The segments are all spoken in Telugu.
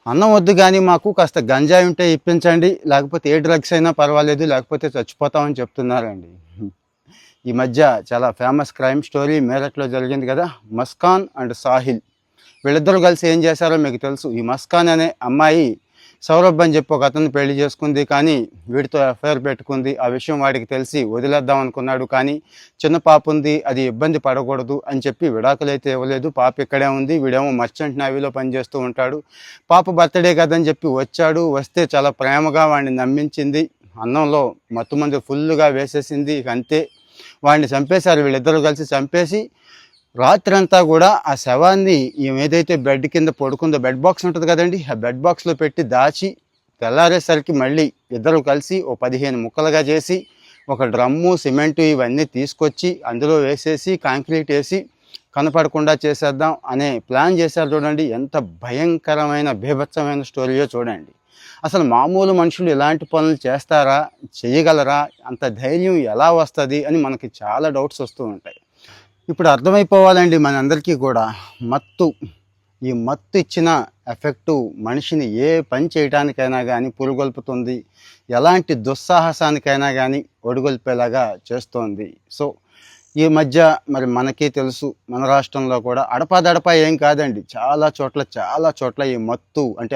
అన్నం వద్దు కానీ మాకు కాస్త గంజాయి ఉంటే ఇప్పించండి, లేకపోతే ఏ డ్రగ్స్ అయినా పర్వాలేదు, లేకపోతే చచ్చిపోతామని చెప్తున్నారండి. ఈ మధ్య చాలా ఫేమస్ క్రైమ్ స్టోరీ మేరట్లో జరిగింది కదా, మస్కాన్ అండ్ సాహిల్. వీళ్ళిద్దరూ కలిసి ఏం చేశారో మీకు తెలుసు. ఈ మస్కాన్ అనే అమ్మాయి సౌరభ్ అని చెప్పి ఒక అతను పెళ్లి చేసుకుంది, కానీ వీడితో ఎఫ్ఐఆర్ పెట్టుకుంది. ఆ విషయం వాడికి తెలిసి వదిలేద్దాం అనుకున్నాడు, కానీ చిన్న పాప ఉంది, అది ఇబ్బంది పడకూడదు అని చెప్పి విడాకులు అయితే ఇవ్వలేదు. పాప ఇక్కడే ఉంది, వీడేమో మర్చెంట్ నేవీలో పనిచేస్తూ ఉంటాడు. పాప బర్త్డే కదని చెప్పి వచ్చాడు. వస్తే చాలా ప్రేమగా వాడిని నమ్మించింది, అన్నంలో మత్తుమంది ఫుల్గా వేసేసింది. ఇక అంతే, వాడిని చంపేశారు. వీళ్ళిద్దరూ కలిసి చంపేసి రాత్రంతా కూడా ఆ శవాన్ని ఏదైతే బెడ్ కింద పడుకుందో, బెడ్ బాక్స్ ఉంటుంది కదండి, ఆ బెడ్ బాక్స్లో పెట్టి దాచి తెల్లారేసరికి మళ్ళీ ఇద్దరు కలిసి ఓ 15 ముక్కలుగా చేసి ఒక డ్రమ్ము, సిమెంటు ఇవన్నీ తీసుకొచ్చి అందులో వేసేసి కాంక్రీట్ వేసి కనపడకుండా చేసేద్దాం అనే ప్లాన్ చేశారు. చూడండి ఎంత భయంకరమైన బీభత్సమైన స్టోరీయో చూడండి. అసలు మామూలు మనుషులు ఇలాంటి పనులు చేస్తారా, చేయగలరా, అంత ధైర్యం ఎలా వస్తుంది అని మనకి చాలా డౌట్స్ వస్తూ ఉంటాయి. ఇప్పుడు అర్థమైపోవాలండి మనందరికీ కూడా, ఈ మత్తు ఇచ్చిన ఎఫెక్టు మనిషిని ఏ పని చేయడానికైనా కానీ పురుగొల్పుతుంది, ఎలాంటి దుస్సాహసానికైనా కానీ ఒడిగొల్పేలాగా చేస్తోంది. సో ఈ మధ్య మరి మనకి తెలుసు, మన రాష్ట్రంలో కూడా అడపాదడపా ఏం కాదండి, చాలా చోట్ల ఈ మత్తు అంటే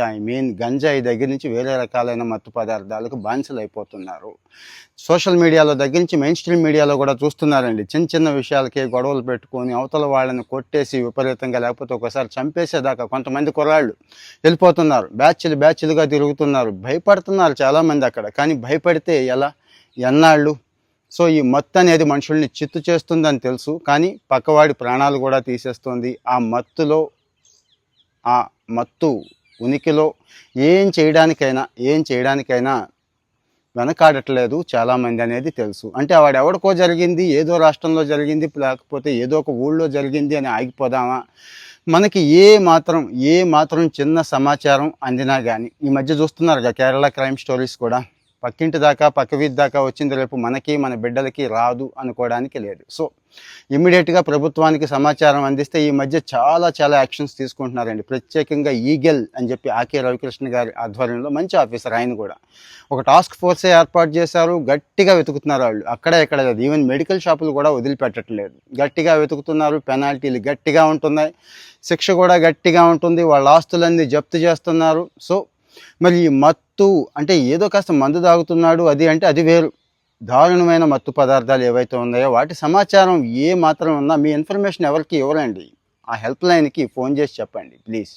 గంజాయి దగ్గర నుంచి వేరే రకాలైన మత్తు పదార్థాలకు బానిసలు అయిపోతున్నారు. సోషల్ మీడియాలో దగ్గర నుంచి మెయిన్ స్ట్రీమ్ మీడియాలో కూడా చూస్తున్నారండి. చిన్న విషయాలకే గొడవలు పెట్టుకొని అవతల వాళ్ళని కొట్టేసి విపరీతంగా, లేకపోతే ఒకసారి చంపేసేదాకా కొంతమంది కుర్రాళ్ళు వెళ్ళిపోతున్నారు. బ్యాచ్లుగా తిరుగుతున్నారు, భయపడుతున్నారు చాలామంది అక్కడ. కానీ భయపడితే ఎలా, ఎన్నాళ్ళు? సో ఈ మత్తు అనేది మనుషుల్ని చిత్తు చేస్తుందని తెలుసు, కానీ పక్కవాడి ప్రాణాలు కూడా తీసేస్తుంది. ఆ మత్తు ఉనికిలో ఏం చేయడానికైనా వెనకాడట్లేదు చాలామంది అనేది తెలుసు. అంటే వాడు ఎవడికో జరిగింది, ఏదో రాష్ట్రంలో జరిగింది, లేకపోతే ఏదో ఒక ఊళ్ళో జరిగింది అని ఆగిపోదామా? మనకి ఏ మాత్రం చిన్న సమాచారం అందినా కానీ, ఈ మధ్య చూస్తున్నారు కేరళ క్రైమ్ స్టోరీస్ కూడా, పక్కింటి దాకా పక్క వీధి దాకా వచ్చింది, రేపు మనకి మన బిడ్డలకి రాదు అనుకోవడానికి లేదు. సో ఇమ్మీడియట్గా ప్రభుత్వానికి సమాచారం అందిస్తే ఈ మధ్య చాలా యాక్షన్స్ తీసుకుంటున్నారండి. ప్రత్యేకంగా ఈగెల్ అని చెప్పి ఆకే రవికృష్ణ గారి ఆధ్వర్యంలో, మంచి ఆఫీసర్ ఆయన కూడా, ఒక టాస్క్ ఫోర్సే ఏర్పాటు చేశారు. గట్టిగా వెతుకుతున్నారు వాళ్ళు, ఇక్కడ ఈవెన్ మెడికల్ షాపులు కూడా వదిలిపెట్టట్లేదు, గట్టిగా వెతుకుతున్నారు. పెనాల్టీలు గట్టిగా ఉంటున్నాయి, శిక్ష కూడా గట్టిగా ఉంటుంది, వాళ్ళ ఆస్తులన్నీ జప్తు చేస్తున్నారు. సో మరి ఈ మత్తు అంటే ఏదో కాస్త మందు తాగుతున్నాడు అది వేరు. దారుణమైన మత్తు పదార్థాలు ఏవైతే ఉన్నాయో వాటి సమాచారం ఏ మాత్రం ఉన్నా మీ ఇన్ఫర్మేషన్ ఎవరికి ఇవ్వరండి. ఆ హెల్ప్ లైన్కి ఫోన్ చేసి చెప్పండి ప్లీజ్.